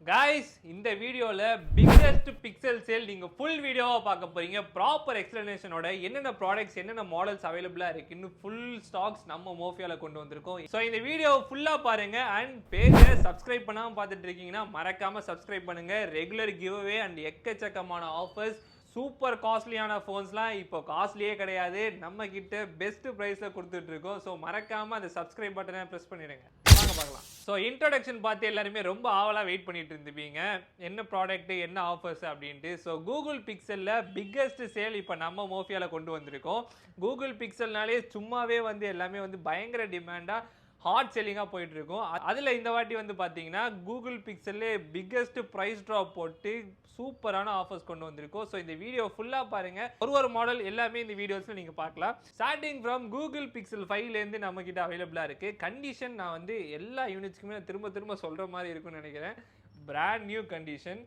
guys இந்த வீடியோல biggest pixel sale நீங்க full வீடியோவா பார்க்க போறீங்க. ப்ராப்பர் எக்ஸ்பிளனேஷனோட என்னென்ன ப்ராடக்ட்ஸ் என்னென்ன மாடல்ஸ் அவைலபிளா இருக்குன்னு full ஸ்டாக்ஸ் நம்ம மோஃபியால கொண்டு வந்திருக்கோம். சோ இந்த வீடியோ ஃபுல்லா பாருங்க and பேஜை சப்ஸ்கிரைப் பண்ணாம பார்த்துட்டு இருக்கீங்கன்னா மறக்காம சப்ஸ்கிரைப் பண்ணுங்க. ரெகுலர் கிவ் அவே and எக்கச்சக்கமான ஆஃபர்ஸ் சூப்பர் காஸ்ட்லியான ஃபோன்ஸ்லாம் இப்போ காஸ்ட்லியே கிடையாது, நம்ம கிட்ட பெஸ்ட் ப்ரைஸ்ல கொடுத்துட்டு இருக்கோம். ஸோ மறக்காம அந்த சப்ஸ்கிரைப் பட்டனை ப்ரெஸ் பண்ணிடுங்க. வாங்க பார்க்கலாம். ஸோ இன்ட்ரோடக்ஷன் பார்த்து எல்லாருமே ரொம்ப ஆவலாக வெயிட் பண்ணிட்டு இருந்துப்பீங்க, என்ன ப்ராடக்ட் என்ன ஆஃபர்ஸ் அப்படின்ட்டு. ஸோ கூகுள் பிக்சலில் பிக்கஸ்ட் சேல் இப்போ நம்ம மோஃபியாவில் கொண்டு வந்திருக்கோம். கூகுள் பிக்சல்னாலே சும்மாவே வந்து எல்லாமே வந்து பயங்கர டிமாண்டாக ஹாட் செல்லிங்காக போயிட்டு இருக்கும். அதில் இந்த வாட்டி வந்து பார்த்தீங்கன்னா கூகுள் பிக்சல்லே பிக்கஸ்ட் ப்ரைஸ் ட்ராப் போட்டு சூப்பரான ஆஃபர்ஸ் கொண்டு வந்திருக்கோம். ஸோ இந்த வீடியோ ஃபுல்லாக பாருங்க, ஒரு மாடல் எல்லாமே இந்த வீடியோஸில் நீங்கள் பார்க்கலாம். ஸ்டார்டிங் ஃப்ரம் கூகுள் பிக்சல் 5லேருந்து நம்ம கிட்ட அவைலபிளாக இருக்குது. கண்டிஷன் நான் வந்து எல்லா யூனிட்ஸ்க்குமே திரும்ப சொல்கிற மாதிரி இருக்குன்னு நினைக்கிறேன். பிராண்ட் நியூ கண்டிஷன்,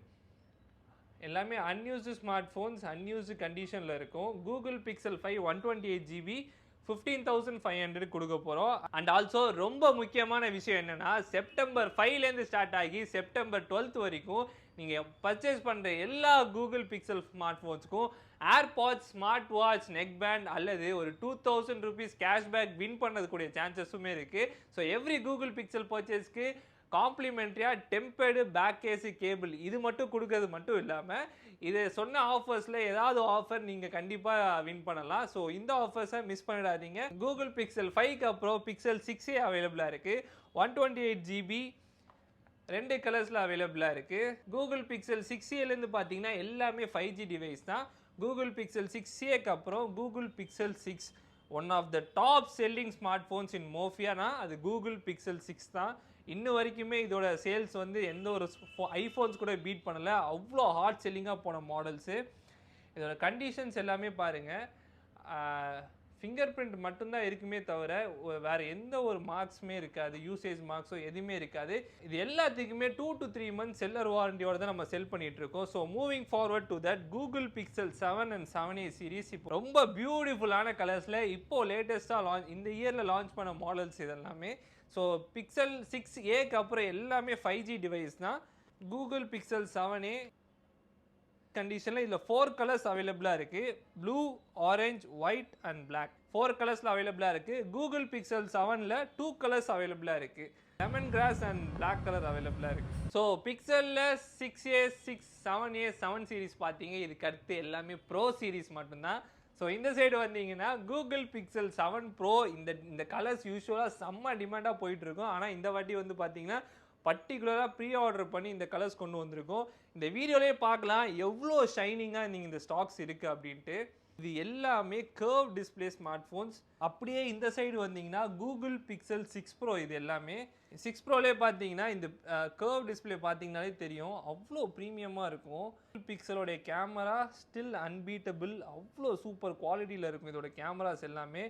எல்லாமே அன்யூஸ்டு ஸ்மார்ட் ஃபோன்ஸ் அன்யூஸ்டு கண்டிஷனில் இருக்கும். கூகுள் பிக்சல் 5 128GB 15,500 கொடுக்க போகிறோம். அண்ட் ஆல்சோ ரொம்ப முக்கியமான விஷயம் என்னென்னா, செப்டம்பர் 5லேருந்து ஸ்டார்ட் ஆகி செப்டம்பர் 12th வரைக்கும் நீங்கள் பர்ச்சேஸ் பண்ணுற எல்லா கூகுள் பிக்சல் ஸ்மார்ட் ஃபோன்ஸுக்கும் AirPods, smart watch, neck band அல்லது ஒரு 2000 rupees கேஷ்பேக் வின் பண்ணதுக்கூடிய சான்சஸுமே இருக்குது. ஸோ எவ்ரி கூகுள் பிக்சல் பர்ச்சேஸ்க்கு காம்ப்ளிமெண்ட்ரியாக டெம்பர்டு பேக் கேஸு கேபிள் இது மட்டும் கொடுக்கறது மட்டும் இல்லாமல், இது சொன்ன ஆஃபர்ஸில் ஏதாவது ஆஃபர் நீங்கள் கண்டிப்பாக வின் பண்ணலாம். ஸோ இந்த ஆஃபர்ஸை மிஸ் பண்ணிடாதீங்க. கூகுள் பிக்சல் 5க்கு அப்புறம் பிக்சல் 6 அவைலபிளாக இருக்குது. 128GB 2 கலர்ஸில் அவைலபிளாக இருக்குது. கூகுள் பிக்சல் 6Aலேருந்து பார்த்தீங்கன்னா எல்லாமே 5G டிவைஸ் தான். கூகுள் பிக்சல் 6Aக்கு அப்புறம் Google Pixel 6 one of the top selling smart phones in மோஃபியானா அது கூகுள் பிக்சல் 6 தான். இன்னும் வரைக்குமே இதோட சேல்ஸ் வந்து எந்த ஒரு ஐஃபோன்ஸ் கூட பீட் பண்ணலை, அவ்வளோ ஹாட் செல்லிங்காக போன மாடல்ஸு. இதோட கண்டிஷன்ஸ் எல்லாமே பாருங்கள், ஃபிங்கர் பிரிண்ட் மட்டும்தான் இருக்குமே தவிர வேறு எந்த ஒரு மார்க்ஸுமே இருக்காது, யூசேஜ் மார்க்ஸோ எதுவுமே இருக்காது. இது எல்லாத்துக்குமே 2 to 3 months செல்லர் வாரண்டியோட தான் நம்ம செல் பண்ணிட்டு இருக்கோம். So moving forward to that, Google pixel 7 and 7A series இப்போ ரொம்ப பியூட்டிஃபுல்லான கலர்ஸில் இப்போ லேட்டஸ்ட்டாக இந்த இயரில் லான்ச் பண்ண மாடல்ஸ் இதெல்லாமே. ஸோ பிக்சல் 6Aக்கு அப்புறம் எல்லாமே 5G டிவைஸ் தான். கூகுள் பிக்சல் 7A கண்டிஷனில் இதில் 4 கலர்ஸ் அவைலபிளாக இருக்குது. Blue, orange, white and black 4 கலர்ஸில் அவைலபிளாக இருக்குது. கூகுள் பிக்சல் 7ல் 2 கலர்ஸ் அவைலபிளாக இருக்குது. Lemongrass and black colour அவைலபிளாக இருக்குது. ஸோ பிக்சலில் 6A 6 7A 7 சீரிஸ் பார்த்தீங்க, இதுக்கு அடுத்து எல்லாமே ப்ரோ சீரிஸ் மட்டும்தான். ஸோ இந்த சைடு வந்தீங்கன்னா கூகுள் பிக்சல் 7 ப்ரோ இந்த கலர்ஸ் யூஸ்வலாக செம்ம டிமாண்டாக போயிட்டுருக்கும். ஆனால் இந்த வாட்டி வந்து பார்த்தீங்கன்னா பர்டிகுலராக ப்ரீ ஆர்டர் பண்ணி இந்த கலர்ஸ் கொண்டு வந்திருக்கோம். இந்த வீடியோலேயே பார்க்கலாம் எவ்வளோ ஷைனிங்காக நீங்கள் இந்த ஸ்டாக்ஸ் இருக்குது அப்படின்ட்டு. இது எல்லாமே கர்வ் டிஸ்பிளே ஸ்மார்ட் ஃபோன்ஸ். அப்படியே இந்த சைடு வந்தீங்கன்னா கூகுள் பிக்சல் 6 ப்ரோ, இது எல்லாமே 6 ப்ரோலே பார்த்தீங்கன்னா இந்த கர்வ் டிஸ்பிளே பார்த்தீங்கன்னாலே தெரியும் அவ்வளோ ப்ரீமியமாக இருக்கும். பிக்சலோடைய கேமரா ஸ்டில் அன்பீட்டபிள், அவ்வளோ சூப்பர் குவாலிட்டியில் இருக்கும் இதோட கேமராஸ் எல்லாமே.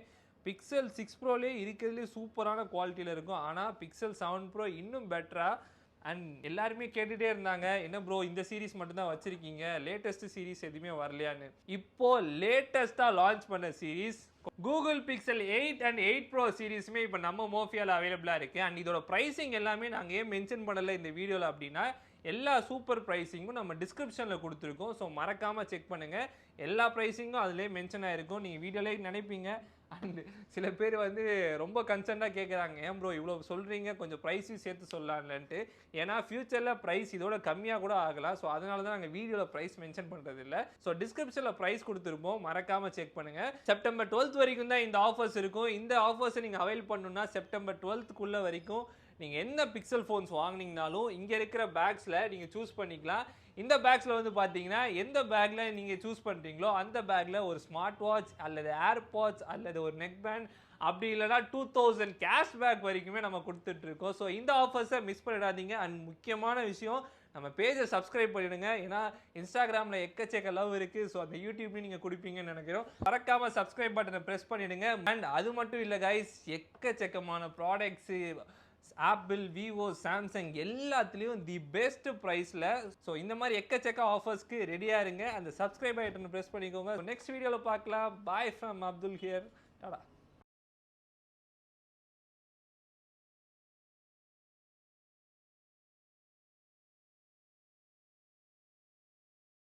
பிக்சல் 6 ப்ரோலே இருக்கிறதுலே சூப்பரான குவாலிட்டியில் இருக்கும். ஆனால் பிக்சல் 7 ப்ரோ இன்னும் பெட்டராக. அண்ட் எல்லாருமே கேட்டுகிட்டே இருந்தாங்க, என்ன ப்ரோ இந்த சீரீஸ் மட்டும்தான் வச்சுருக்கீங்க, லேட்டஸ்ட் சீரீஸ் எதுவுமே வரலையான்னு. இப்போது லேட்டஸ்ட்டாக லான்ச் பண்ண series Google Pixel 8 and 8 Pro சீரீஸுமே இப்போ நம்ம மோஃபியாவில் அவைலபிளாக இருக்குது. அண்ட் இதோட ப்ரைஸிங் எல்லாமே நாங்கள் ஏன் மென்ஷன் பண்ணலை இந்த வீடியோவில் அப்படின்னா, எல்லா சூப்பர் ப்ரைஸிங்கும் நம்ம டிஸ்கிரிப்ஷனில் கொடுத்துருக்கோம். ஸோ மறக்காமல் செக் பண்ணுங்கள், எல்லா ப்ரைஸிங்கும் அதிலே மென்ஷன் ஆகிருக்கும். நீங்கள் வீடியோலேயே நினைப்பீங்க. அண்ட் சில பேர் வந்து ரொம்ப கன்சர்னாக கேட்குறாங்க, ஏன் ப்ரோ இவ்வளோ சொல்கிறீங்க, கொஞ்சம் ப்ரைஸையும் சேர்த்து சொல்லலான்ட்டு. ஏன்னா ஃபியூச்சரில் ப்ரைஸ் இதோட கம்மியாக கூட ஆகலாம். ஸோ அதனால தான் நாங்கள் வீடியோவில் ப்ரைஸ் மென்ஷன் பண்ணுறது இல்லை. ஸோ டிஸ்கிரிப்ஷனில் ப்ரைஸ் கொடுத்துருப்போம், மறக்காமல் செக் பண்ணுங்கள். செப்டம்பர் 12th வரைக்கும் தான் இந்த ஆஃபர்ஸ் இருக்கும். இந்த ஆஃபர்ஸை நீங்கள் அவைல் பண்ணணுன்னா செப்டம்பர் 12th வரைக்கும் நீங்கள் எந்த பிக்சல் ஃபோன்ஸ் வாங்கினீங்கனாலும் இங்கே இருக்கிற பேக்ஸில் நீங்கள் சூஸ் பண்ணிக்கலாம். இந்த பேக்ஸில் வந்து பார்த்தீங்கன்னா எந்த பேக்கில் நீங்கள் சூஸ் பண்ணுறீங்களோ அந்த பேக்கில் ஒரு ஸ்மார்ட் வாட்ச் அல்லது ஏர்பாட்ஸ் அல்லது ஒரு நெக் பேண்ட், அப்படி இல்லைனா 2000 கேஷ்பேக் வரைக்குமே நம்ம கொடுத்துட்ருக்கோம். ஸோ இந்த ஆஃபர்ஸை மிஸ் பண்ணிடாதீங்க. அண்ட் முக்கியமான விஷயம், நம்ம பேஜை சப்ஸ்கிரைப் பண்ணிவிடுங்க. ஏன்னா இன்ஸ்டாகிராமில் எக்கச்சக்க லவ் இருக்குது. ஸோ அந்த யூடியூப்லையும் நீங்கள் கொடுப்பீங்கன்னு நினைக்கிறோம். மறக்காமல் சப்ஸ்கிரைப் பட்டனை ப்ரெஸ் பண்ணிவிடுங்க. அண்ட் அது மட்டும் இல்லை கைஸ், எக்கச்சக்கமான ப்ராடக்ட்ஸு ஆப்பிள், விவோ, சாம்சங் எல்லாத்துலேயும் தி பெஸ்ட் ப்ரைஸில். ஸோ இந்த மாதிரி எக்கச்சக்க ஆஃபர்ஸ்க்கு ரெடியாக இருங்க. அந்த சப்ஸ்கிரைப் பட்டனை ப்ரெஸ் பண்ணிக்கோங்க. நெக்ஸ்ட் வீடியோவில் பார்க்கலாம். Bye from Abdul here. Tata.